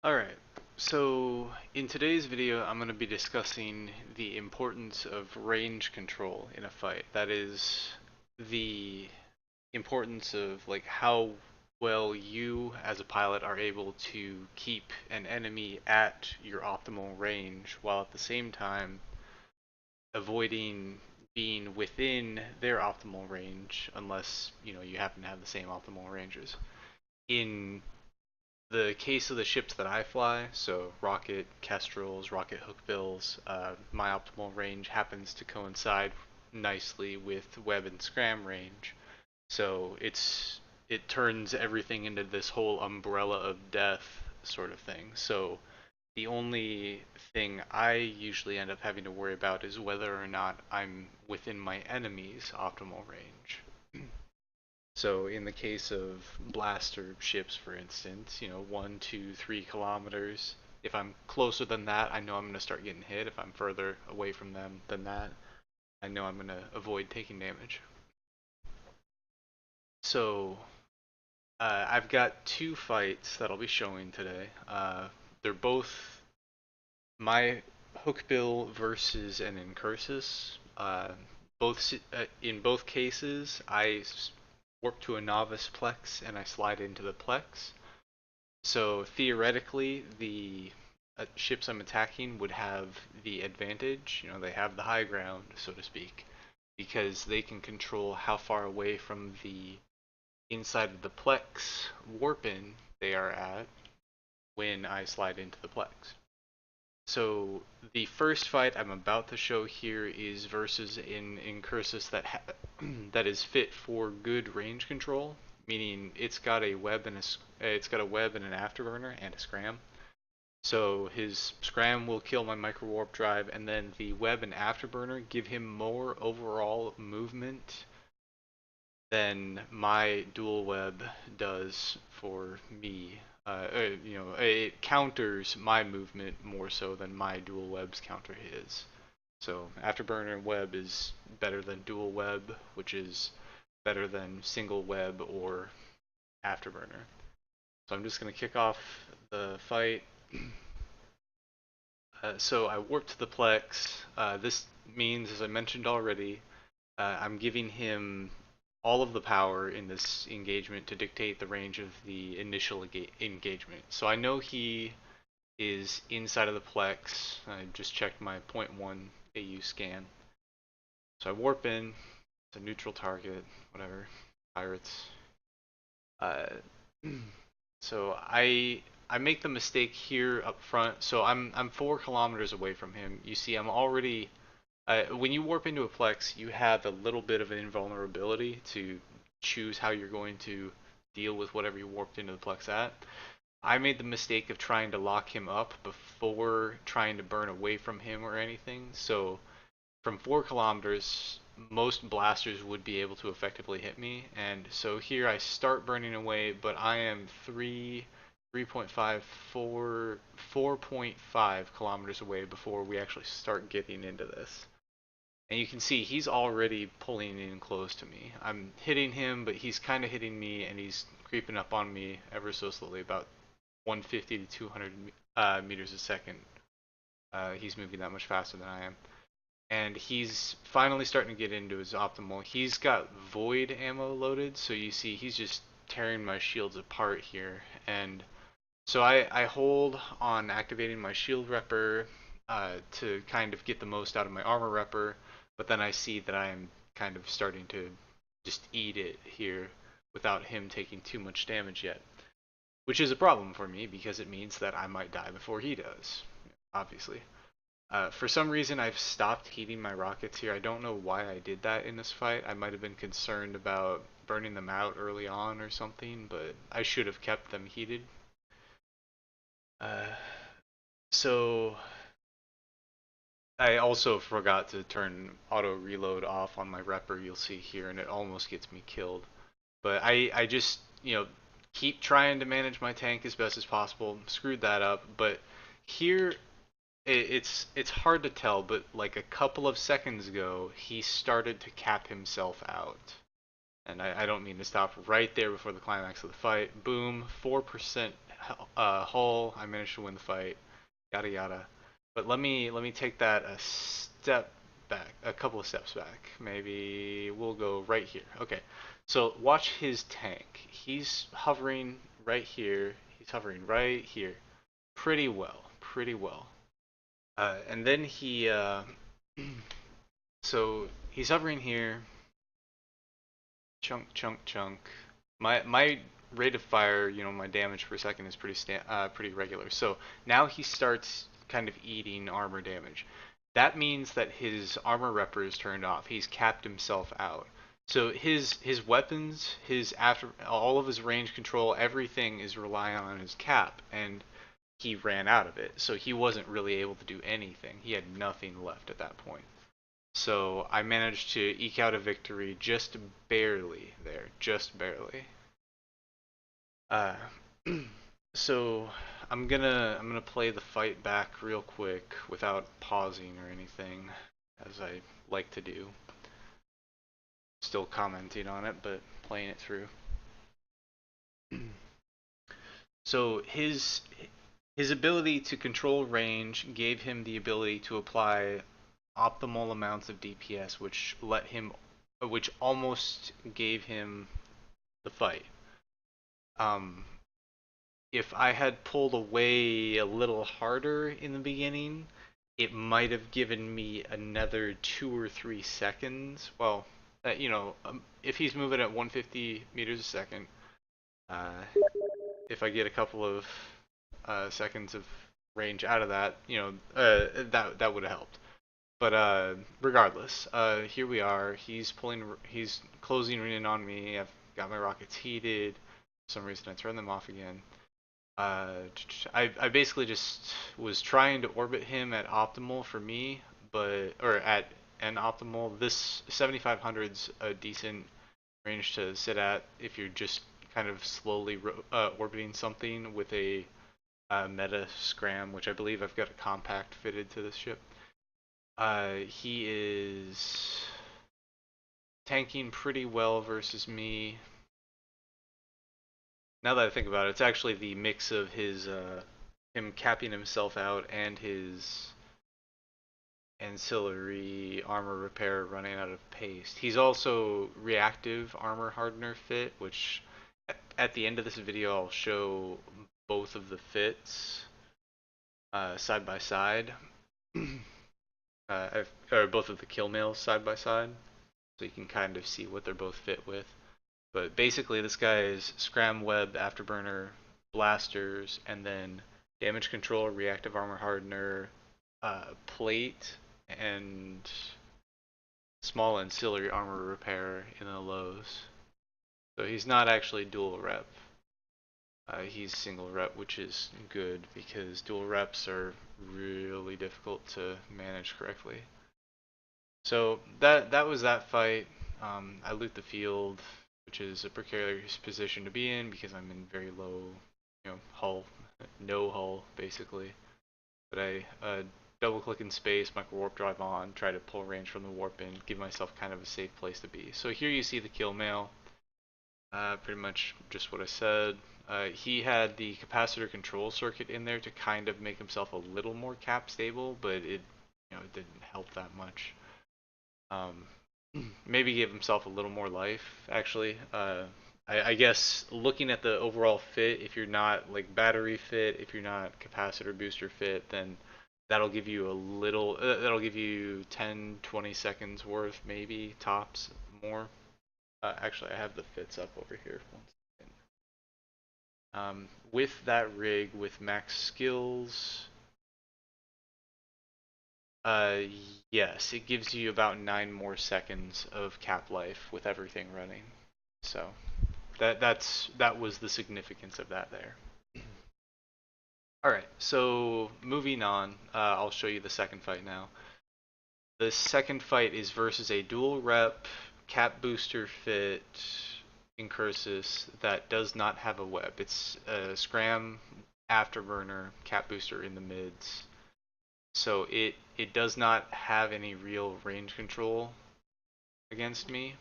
Alright, so in today's video I'm going to be discussing the importance of range control in a fight. That is, the importance of like how well you as a pilot are able to keep an enemy at your optimal range while at the same time avoiding being within their optimal range unless, you happen to have the same optimal ranges. In the case of the ships that I fly, so rocket kestrels, rocket hookbills, my optimal range happens to coincide nicely with web and scram range. So it turns everything into this whole umbrella of death sort of thing. So the only thing I usually end up having to worry about is whether or not I'm within my enemy's optimal range. So in the case of blaster ships, for instance, 1, 2, 3 kilometers. If I'm closer than that, I know I'm going to start getting hit. If I'm further away from them than that, I know I'm going to avoid taking damage. So I've got two fights that I'll be showing today. They're both my hookbill versus an incursus. In both cases, I warp to a novice plex and I slide into the plex. So theoretically, the ships I'm attacking would have the advantage. They have the high ground, so to speak, because they can control how far away from the inside of the plex warp-in they are at when I slide into the plex. So the first fight I'm about to show here is versus an Incursus that is fit for good range control, meaning it's got a web and an afterburner and a scram. So his scram will kill my micro warp drive, and then the web and afterburner give him more overall movement than my dual web does for me. It counters my movement more so than my dual webs counter his. So afterburner and web is better than dual web, which is better than single web or afterburner. So I'm just going to kick off the fight. So I warp to the plex. This means, as I mentioned already, I'm giving him all of the power in this engagement to dictate the range of the initial engagement. So I know he is inside of the plex. I just checked my point 0.1 AU scan. So I warp in. It's a neutral target, whatever. Pirates. Uh, so I make the mistake here up front. So I'm 4 kilometers away from him. You see, I'm already when you warp into a plex, you have a little bit of an invulnerability to choose how you're going to deal with whatever you warped into the plex at. I made the mistake of trying to lock him up before trying to burn away from him or anything. So from 4 kilometers, most blasters would be able to effectively hit me. And so here I start burning away, but I am 3.5, 4.5 kilometers away before we actually start getting into this. And you can see he's already pulling in close to me. I'm hitting him, but he's kind of hitting me, and he's creeping up on me ever so slowly, about 150 to 200 meters a second. He's moving that much faster than I am. And he's finally starting to get into his optimal. He's got void ammo loaded, so you see he's just tearing my shields apart here. And so I hold on activating my shield repper to kind of get the most out of my armor repper, but then I see that I'm kind of starting to just eat it here without him taking too much damage yet, which is a problem for me because it means that I might die before he does, obviously. For some reason, I've stopped heating my rockets here. I don't know why I did that in this fight. I might have been concerned about burning them out early on or something, but I should have kept them heated. Uh, so I also forgot to turn auto reload off on my repper, you'll see here, and it almost gets me killed. But I just, keep trying to manage my tank as best as possible. Screwed that up, but here it's hard to tell, but like a couple of seconds ago, he started to cap himself out. And I don't mean to stop right there before the climax of the fight. Boom, 4% Hull, I managed to win the fight, yada yada. But let me take that a step back, a couple of steps back. Maybe we'll go right here. Okay, so watch his tank. He's hovering right here. He's hovering right here. Pretty well, pretty well. And then so he's hovering here. Chunk, chunk, chunk. My rate of fire, my damage per second is pretty regular. So now he starts kind of eating armor damage. That means that his armor repper is turned off. He's capped himself out. So his weapons, his after all of his range control, everything is relying on his cap, and he ran out of it. So he wasn't really able to do anything. He had nothing left at that point. So I managed to eke out a victory just barely there, just barely. Uh, so I'm gonna play the fight back real quick without pausing or anything, as I like to do. Still commenting on it, but playing it through. So his ability to control range gave him the ability to apply optimal amounts of DPS, which almost gave him the fight. Um, if I had pulled away a little harder in the beginning, it might have given me another 2 or 3 seconds. Well, if he's moving at 150 meters a second, uh, if I get a couple of seconds of range out of that, that would have helped. But regardless, here we are. He's closing in on me. I've got my rockets heated. For some reason, I turn them off again. I basically just was trying to orbit him at optimal for me, or at an optimal. This 7500's a decent range to sit at if you're just kind of slowly orbiting something with a meta scram, which I believe I've got a compact fitted to this ship. He is tanking pretty well versus me. Now that I think about it, it's actually the mix of him capping himself out and his ancillary armor repair running out of paste. He's also reactive armor hardener fit, which at the end of this video I'll show both of the fits side by side. Or both of the kill mails side by side, so you can kind of see what they're both fit with. But basically, this guy is Scram Web, Afterburner, Blasters, and then Damage Control, Reactive Armor Hardener, Plate, and small ancillary armor repair in the lows. So he's not actually dual rep. He's single rep, which is good because dual reps are really difficult to manage correctly. So that was that fight. I loot the field, which is a precarious position to be in because I'm in very low, hull, no hull basically. But I double click in space, micro warp drive on, try to pull range from the warp in, give myself kind of a safe place to be. So here you see the kill mail. Pretty much just what I said. He had the capacitor control circuit in there to kind of make himself a little more cap stable, but it didn't help that much. Maybe give himself a little more life, actually. I guess looking at the overall fit, if you're not like battery fit, if you're not capacitor booster fit, then that'll give you a little, that'll give you 10, 20 seconds worth, maybe, tops, more. Actually, I have the fits up over here. One second. With that rig, with max skills, Uh, yes, it gives you about 9 more seconds of cap life with everything running. So that was the significance of that there. All right, so moving on, I'll show you the second fight now. The second fight is versus a dual rep cap booster fit Incursus that does not have a web. It's a Scram Afterburner cap booster in the mids. So it does not have any real range control against me.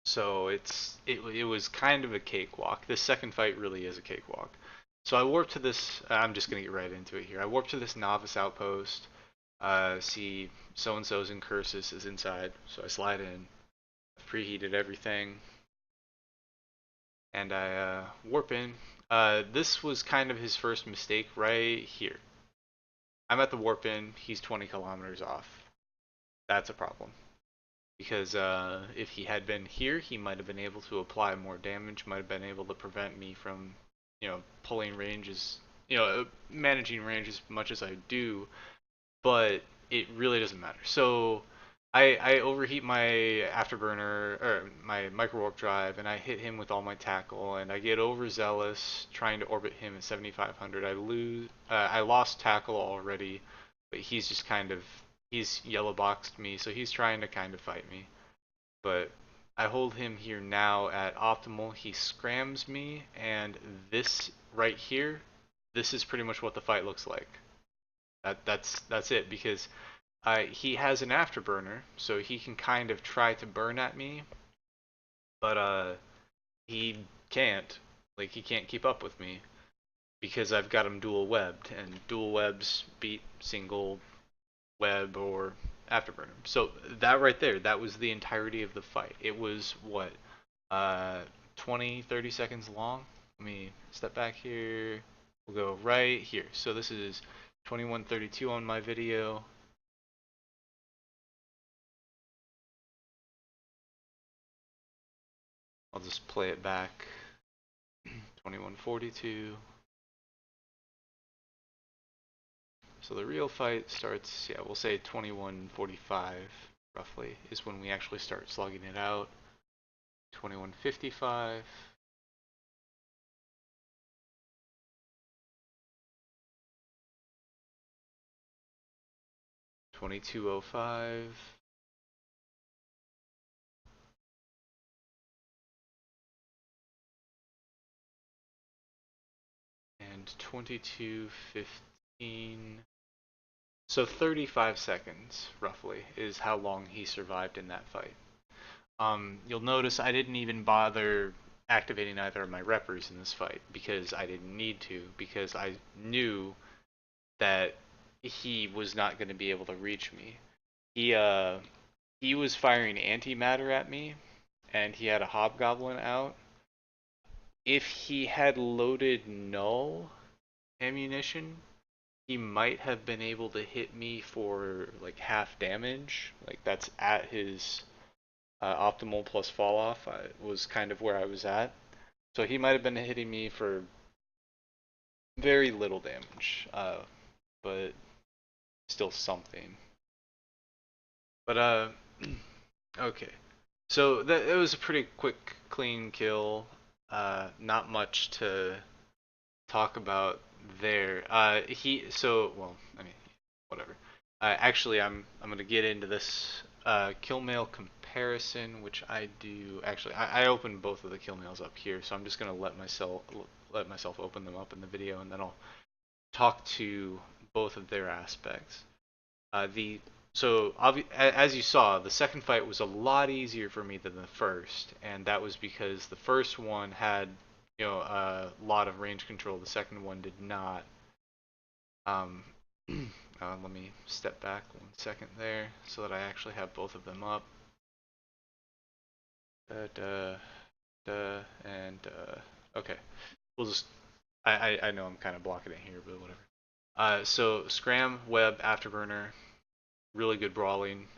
So it was kind of a cakewalk. This second fight really is a cakewalk. So I warp to this. I'm just gonna get right into it here. I warp to this novice outpost. See so and so's Incursus is inside, so I slide in. I've preheated everything, and I warp in. This was kind of his first mistake right here. I'm at the warp in. He's 20 kilometers off. That's a problem. Because if he had been here, he might have been able to apply more damage, might have been able to prevent me from, pulling ranges, managing range as much as I do, but it really doesn't matter. So I overheat my afterburner, or my micro warp drive, and I hit him with all my tackle, and I get overzealous trying to orbit him at 7,500. I lost tackle already, but he's just he's yellow boxed me, so he's trying to kind of fight me. But I hold him here now at optimal. He scrams me, and this right here, this is pretty much what the fight looks like. That's it, because he has an afterburner, so he can kind of try to burn at me, but he can't. Like, he can't keep up with me because I've got him dual webbed, and dual webs beat single web or afterburner. So that right there, that was the entirety of the fight. It was what, uh, 20, 30 seconds long. Let me step back here. We'll go right here. So this is 21:32 on my video. I'll just play it back. 21:42. So the real fight starts, yeah, we'll say 21:45 roughly is when we actually start slugging it out. 21:55. 22:05. And 22:15. So 35 seconds, roughly, is how long he survived in that fight. You'll notice I didn't even bother activating either of my reppers in this fight because I didn't need to, because I knew that he was not going to be able to reach me. He was firing antimatter at me, and he had a hobgoblin out. If he had loaded null ammunition, he might have been able to hit me for like half damage. Like, that's at his optimal plus fall off. Was kind of where I was at. So he might have been hitting me for very little damage, but still something. But okay. So that it was a pretty quick, clean kill. Not much to talk about there. Well, I mean, whatever. Actually, I'm gonna get into this kill mail comparison, which I do. Actually, I opened both of the kill mails up here, so I'm just gonna let myself open them up in the video, and then I'll talk to both of their aspects. The so as you saw, the second fight was a lot easier for me than the first, and that was because the first one had a lot of range control. The second one did not. Um, let me step back 1 second there so that I actually have both of them up. Okay. We'll just. I know I'm kind of blocking it here, but whatever. So Scram, Web, Afterburner, really good brawling.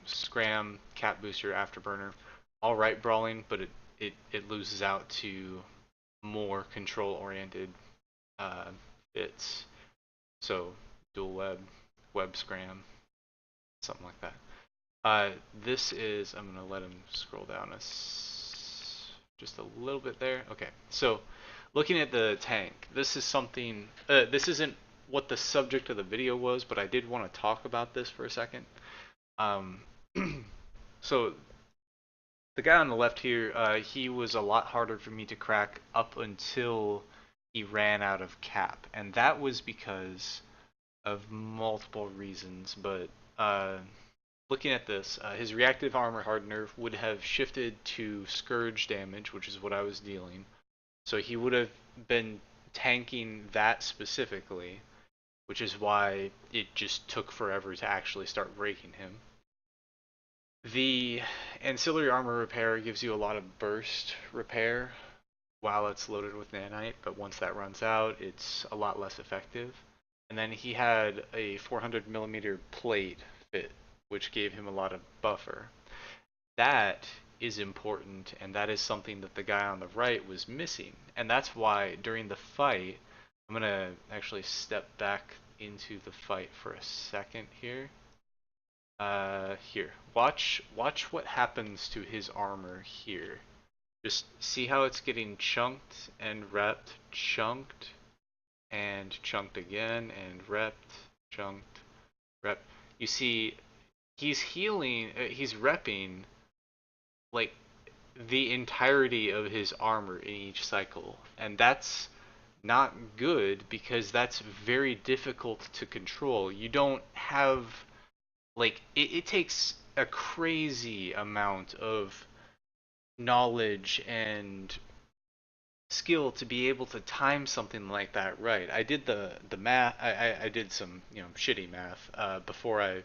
Scram, Cat Booster, Afterburner, all right brawling, but it loses out to more control-oriented bits. So dual web scram, something like that. This is, I'm gonna let him scroll down just a little bit there. Okay, so looking at the tank, this is something. This isn't what the subject of the video was, but I did want to talk about this for a second. Um, so the guy on the left here, he was a lot harder for me to crack up until he ran out of cap, and that was because of multiple reasons. But looking at this, his reactive armor hardener would have shifted to scourge damage, which is what I was dealing. So he would have been tanking that specifically, which is why it just took forever to actually start breaking him. The ancillary armor repair gives you a lot of burst repair while it's loaded with nanite, but once that runs out, it's a lot less effective. And then he had a 400 millimeter plate fit, which gave him a lot of buffer. That is important, and that is something that the guy on the right was missing. And that's why during the fight, I'm gonna actually step back into the fight for a second here. Here, watch what happens to his armor here. Just see how it's getting chunked and repped, chunked and chunked again, and repped, chunked, rep. You see, he's healing, he's repping like the entirety of his armor in each cycle, and that's not good because that's very difficult to control. You don't have like it takes a crazy amount of knowledge and skill to be able to time something like that right. I did the math. I did some shitty math before I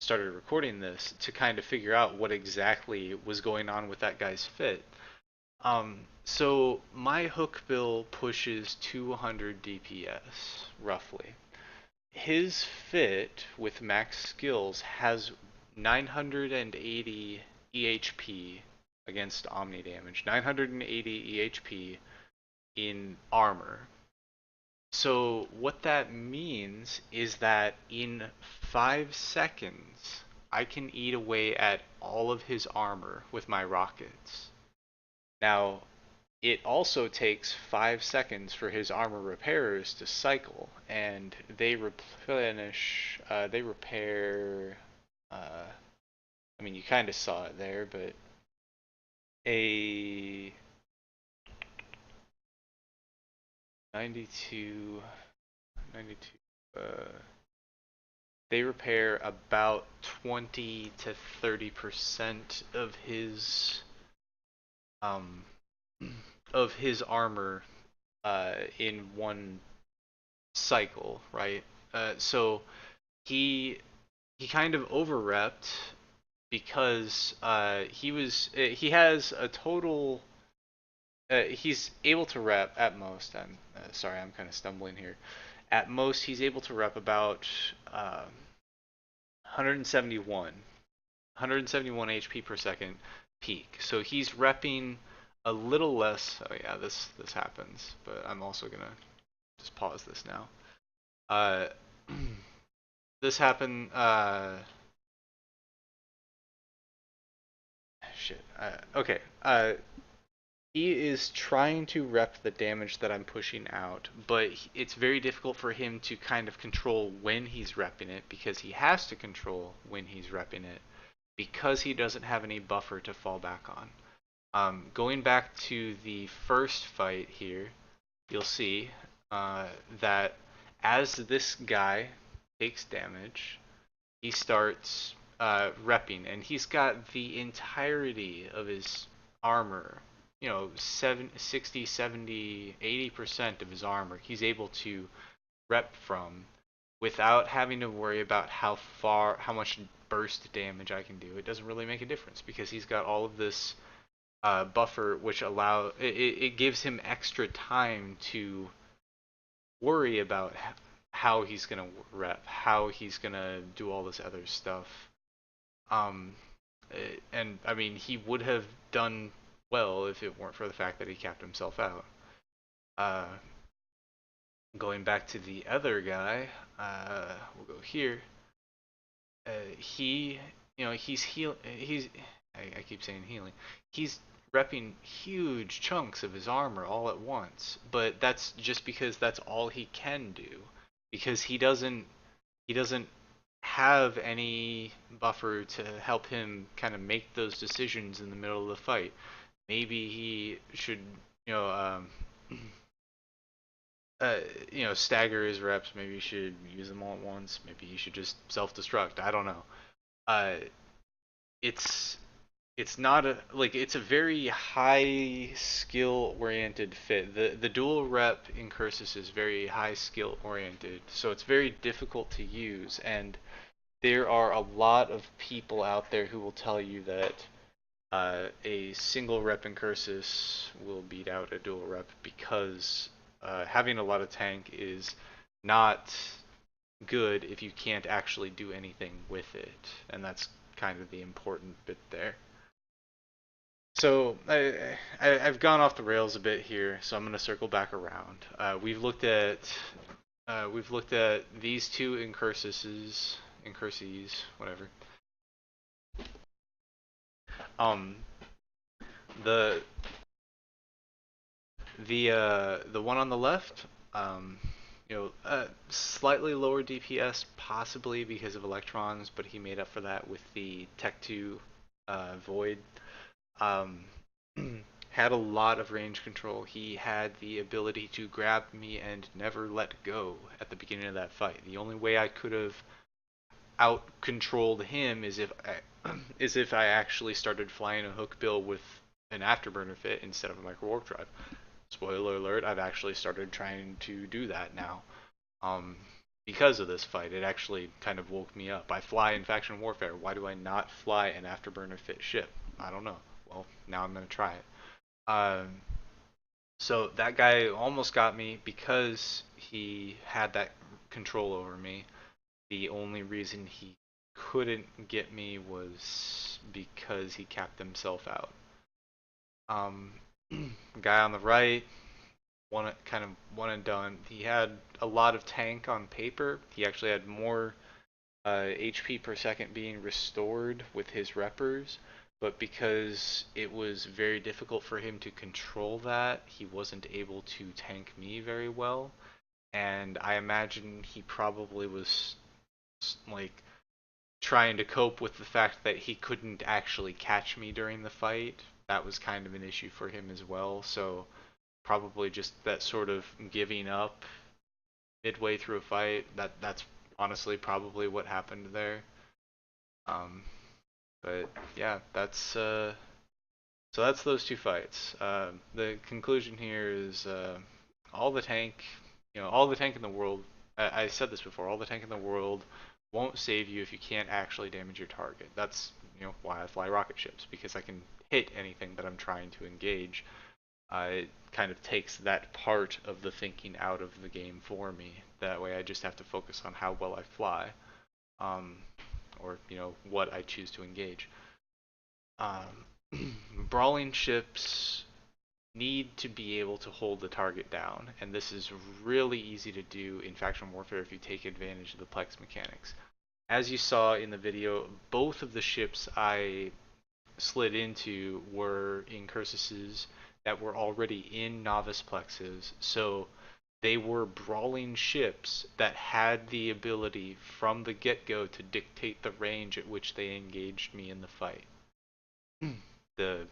started recording this to kind of figure out what exactly was going on with that guy's fit. So my hook bill pushes 200 DPS roughly. His fit with max skills has 980 EHP against Omni damage, 980 EHP in armor. So what that means is that in 5 seconds, I can eat away at all of his armor with my rockets. Now, it also takes 5 seconds for his armor repairers to cycle, and they replenish, they repair, I mean, you kind of saw it there, but a 92, 92, they repair about 20 to 30% um, of his armor in one cycle, right? So he kind of overrepped because he has a total he's able to rep at most. I'm sorry, I'm kind of stumbling here. At most, he's able to rep about 171 HP per second peak. So he's repping a little less. Oh yeah, this happens, but I'm also gonna just pause this now. Uh, this happened. Shit. Okay. He is trying to rep the damage that I'm pushing out, but it's very difficult for him to kind of control when he's repping it because he has to control when he's repping it because he doesn't have any buffer to fall back on. Going back to the first fight here, you'll see that as this guy takes damage, he starts repping, and he's got the entirety of his armor, 60, 70, 80% of his armor he's able to rep from without having to worry about how much burst damage I can do. It doesn't really make a difference because he's got all of this buffer, which it gives him extra time to worry about how he's gonna rep, how he's gonna do all this other stuff. Um, and I mean, he would have done well if it weren't for the fact that he capped himself out. Uh, Going back to the other guy, we'll go here. He, I keep saying healing. He's repping huge chunks of his armor all at once, but that's just because that's all he can do, because he doesn't have any buffer to help him kind of make those decisions in the middle of the fight. Maybe he should, you know, stagger his reps. Maybe he should use them all at once. Maybe he should just self-destruct. I don't know. Uh, it's it's not a like it's a very high skill oriented fit. The dual rep in Cursus is very high skill oriented, so it's very difficult to use. And there are a lot of people out there who will tell you that a single rep in Cursus will beat out a dual rep because having a lot of tank is not good if you can't actually do anything with it, and that's kind of the important bit there. So I've gone off the rails a bit here, so I'm going to circle back around. We've looked at these two incursies, whatever. Um, the the one on the left, slightly lower DPS, possibly because of electrons, but he made up for that with the Tech 2 Void. Um, had a lot of range control. He had the ability to grab me and never let go at the beginning of that fight. The only way I could have out controlled him is if I actually started flying a hook bill with an afterburner fit instead of a micro warp drive. Spoiler alert, I've actually started trying to do that now. Um, because of this fight, it actually kind of woke me up. I fly in faction warfare. Why do I not fly an afterburner fit ship? I don't know. Well, now I'm gonna try it. Um, so that guy almost got me because he had that control over me. The only reason he couldn't get me was because he capped himself out. Um, guy on the right, one and done. He had a lot of tank on paper. He actually had more HP per second being restored with his reppers, but because it was very difficult for him to control that, he wasn't able to tank me very well. And I imagine he probably was like trying to cope with the fact that he couldn't actually catch me during the fight. That was kind of an issue for him as well. So probably just that sort of giving up midway through a fight. That's honestly probably what happened there. Um, but yeah, that's those two fights. The conclusion here is all the tank, all the tank in the world. I said this before. All the tank in the world won't save you if you can't actually damage your target. That's why I fly rocket ships, because I can hit anything that I'm trying to engage. It kind of takes that part of the thinking out of the game for me. That way, I just have to focus on how well I fly, um, or what I choose to engage. Brawling ships need to be able to hold the target down, and this is really easy to do in faction warfare if you take advantage of the Plex mechanics. As you saw in the video, both of the ships I slid into were in Cursuses that were already in novice plexes, so they were brawling ships that had the ability from the get-go to dictate the range at which they engaged me in the fight. The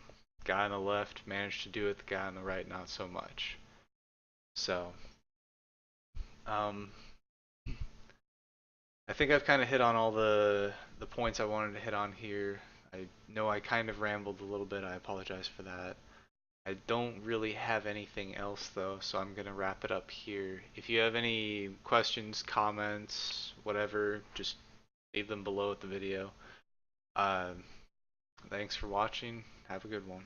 guy on the left managed to do it, the guy on the right not so much. So, um, I think I've kind of hit on all the points I wanted to hit on here. I know I kind of rambled a little bit. I apologize for that. I don't really have anything else though, so I'm gonna wrap it up here. If you have any questions, comments, whatever, just leave them below at the video. Um, Thanks for watching. Have a good one.